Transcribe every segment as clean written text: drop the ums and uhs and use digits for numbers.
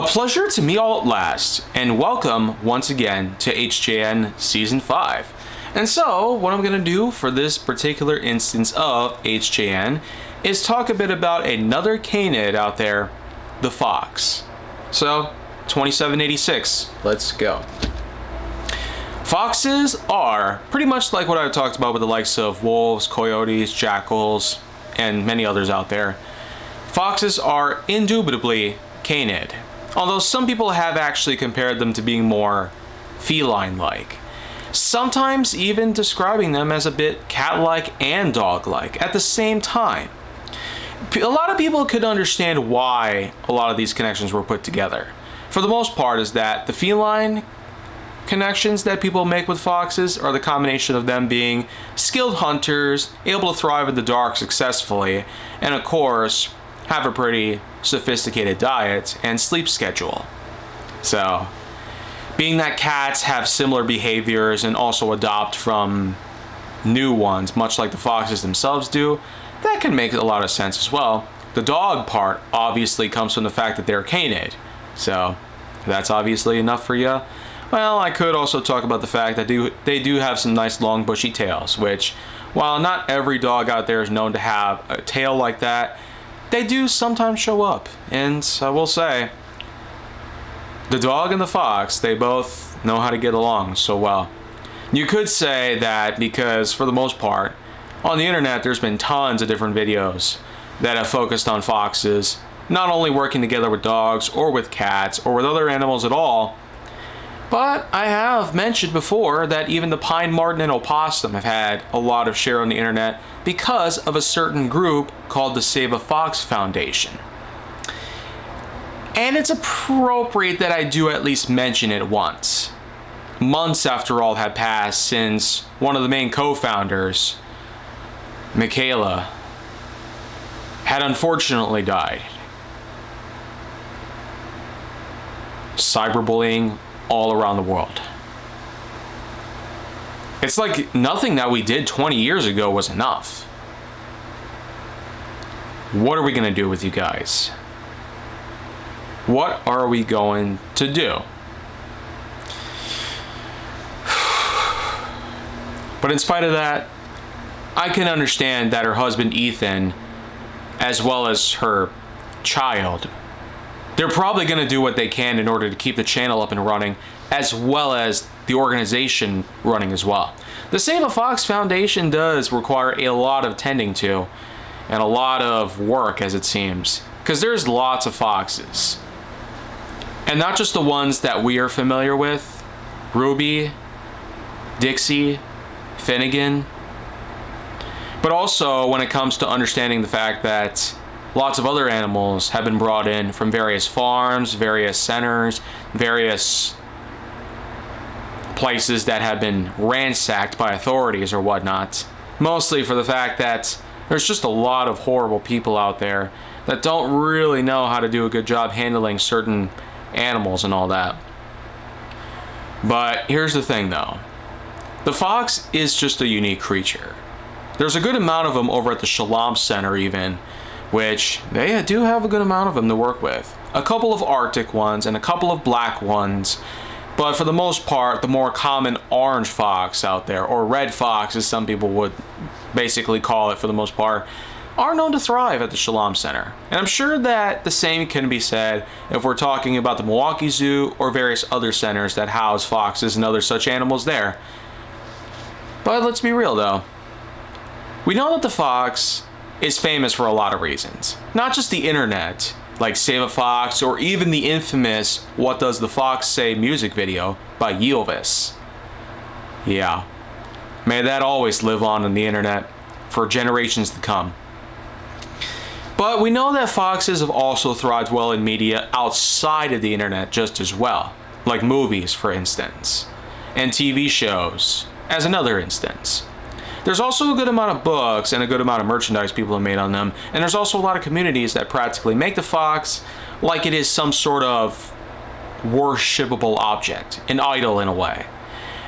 A pleasure to meet all at last, and welcome once again to HJN Season 5. And so, what I'm going to do for this particular instance of HJN is talk a bit about another canid out there, the fox. So, 2786, let's go. Foxes are pretty much like what I talked about with the likes of wolves, coyotes, jackals, and many others out there. Foxes are indubitably canid, although some people have actually compared them to being more feline-like, sometimes even describing them as a bit cat-like and dog-like at the same time. A lot of people could understand why a lot of these connections were put together. For the most part is that the feline connections that people make with foxes are the combination of them being skilled hunters, able to thrive in the dark successfully, and of course have a pretty sophisticated diet and sleep schedule. So, being that cats have similar behaviors and also adopt from new ones, much like the foxes themselves do, that can make a lot of sense as well. The dog part obviously comes from the fact that they're canid. So, if that's obviously enough for you. Well, I could also talk about the fact that they do have some nice long bushy tails, which, while not every dog out there is known to have a tail like that, they do sometimes show up. And I will say, the dog and the fox, they both know how to get along so well. You could say that because, for the most part, on the internet there's been tons of different videos that have focused on foxes, not only working together with dogs or with cats or with other animals at all, but I have mentioned before that even the pine marten and opossum have had a lot of share on the internet because of a certain group called the Save a Fox Foundation. And it's appropriate that I do at least mention it once. Months after all had passed since one of the main co-founders, Michaela, had unfortunately died. Cyberbullying all around the world. It's like nothing that we did 20 years ago was enough. What are we going to do with you guys? What are we going to do? But in spite of that, I can understand that her husband Ethan, as well as her child, they're probably going to do what they can in order to keep the channel up and running, as well as the organization running as well. The Save a Fox Foundation does require a lot of tending to, and a lot of work, as it seems, because there's lots of foxes. And not just the ones that we are familiar with, Ruby, Dixie, Finnegan, but also when it comes to understanding the fact that lots of other animals have been brought in from various farms, various centers, various places that have been ransacked by authorities or whatnot. Mostly for the fact that there's just a lot of horrible people out there that don't really know how to do a good job handling certain animals and all that. But here's the thing though. The fox is just a unique creature. There's a good amount of them over at the Shalom Center even, which they do have a good amount of them to work with. A couple of Arctic ones and a couple of black ones, but for the most part, the more common orange fox out there, or red fox as some people would basically call it for the most part, are known to thrive at the Shalom Center. And I'm sure that the same can be said if we're talking about the Milwaukee Zoo or various other centers that house foxes and other such animals there. But let's be real though. We know that the fox is famous for a lot of reasons. Not just the internet, like Save a Fox, or even the infamous What Does the Fox Say music video by Yeelvis. Yeah. May that always live on the internet for generations to come. But we know that foxes have also thrived well in media outside of the internet just as well. Like movies, for instance. And TV shows, as another instance. There's also a good amount of books and a good amount of merchandise people have made on them, and there's also a lot of communities that practically make the fox like it is some sort of worshipable object, an idol in a way.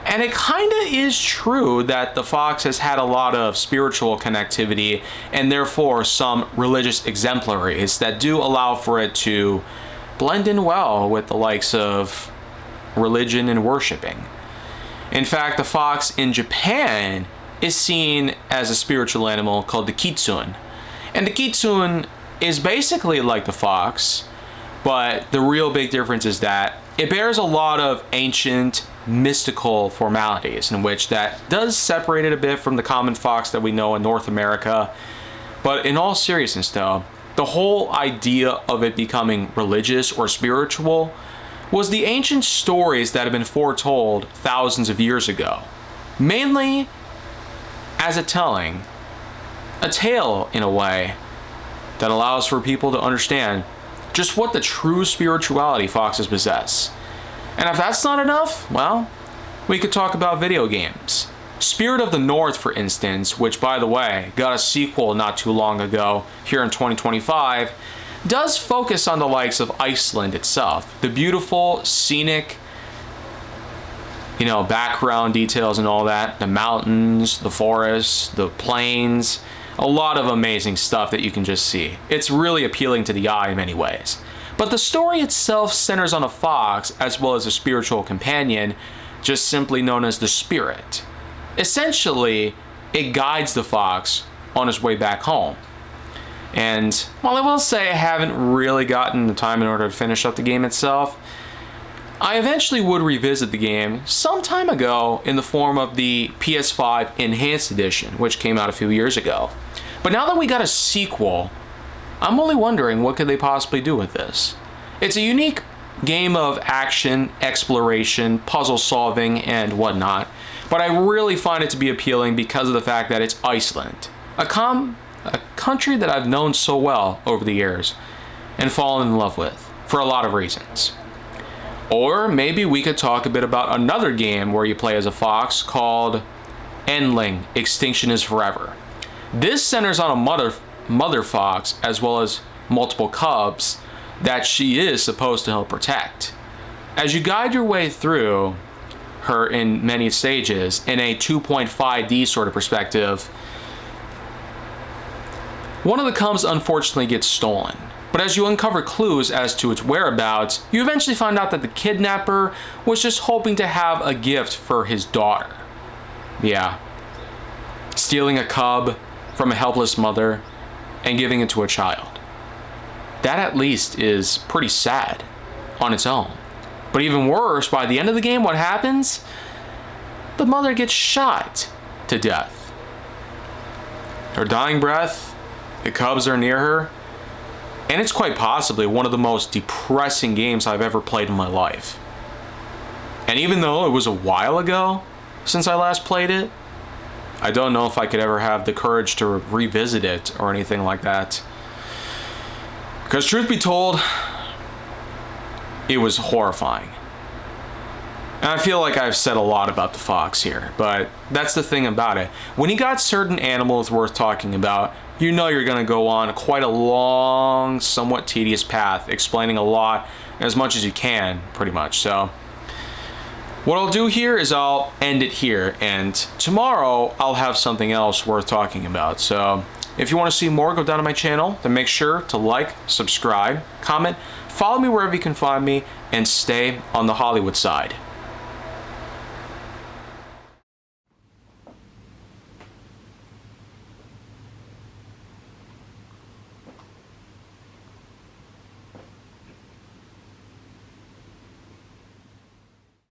And it kind of is true that the fox has had a lot of spiritual connectivity and therefore some religious exemplaries that do allow for it to blend in well with the likes of religion and worshiping. In fact, the fox in Japan is seen as a spiritual animal called the kitsune. And the kitsune is basically like the fox, but the real big difference is that it bears a lot of ancient mystical formalities, in which that does separate it a bit from the common fox that we know in North America. But in all seriousness though, the whole idea of it becoming religious or spiritual was the ancient stories that have been foretold thousands of years ago. Mainly as a tale in a way that allows for people to understand just what the true spirituality foxes possess. And if that's not enough, well, we could talk about video games. Spirit of the North, for instance, which by the way, got a sequel not too long ago, here in 2025, does focus on the likes of Iceland itself. The beautiful, scenic, background details and all that. The mountains, the forests, the plains, a lot of amazing stuff that you can just see. It's really appealing to the eye in many ways. But the story itself centers on a fox as well as a spiritual companion, just simply known as the Spirit. Essentially, it guides the fox on his way back home. And while I will say I haven't really gotten the time in order to finish up the game itself, I eventually would revisit the game some time ago in the form of the PS5 Enhanced Edition, which came out a few years ago. But now that we got a sequel, I'm only wondering what could they possibly do with this. It's a unique game of action, exploration, puzzle solving, and whatnot, but I really find it to be appealing because of the fact that it's Iceland, a country that I've known so well over the years and fallen in love with for a lot of reasons. Or maybe we could talk a bit about another game where you play as a fox called Endling: Extinction is Forever. This centers on a mother fox as well as multiple cubs that she is supposed to help protect. As you guide your way through her in many stages in a 2.5D sort of perspective, one of the cubs unfortunately gets stolen. But as you uncover clues as to its whereabouts, you eventually find out that the kidnapper was just hoping to have a gift for his daughter. Yeah. Stealing a cub from a helpless mother and giving it to a child. That at least is pretty sad on its own. But even worse, by the end of the game, what happens? The mother gets shot to death. Her dying breath, the cubs are near her, and it's quite possibly one of the most depressing games I've ever played in my life. And even though it was a while ago since I last played it, I don't know if I could ever have the courage to revisit it or anything like that. Because truth be told, it was horrifying. And I feel like I've said a lot about the fox here, but that's the thing about it. When you got certain animals worth talking about, you know you're going to go on quite a long, somewhat tedious path, explaining a lot, as much as you can, pretty much. So what I'll do here is I'll end it here, and tomorrow I'll have something else worth talking about. So if you want to see more, go down to my channel, then make sure to like, subscribe, comment, follow me wherever you can find me, and stay on the Hollywood side.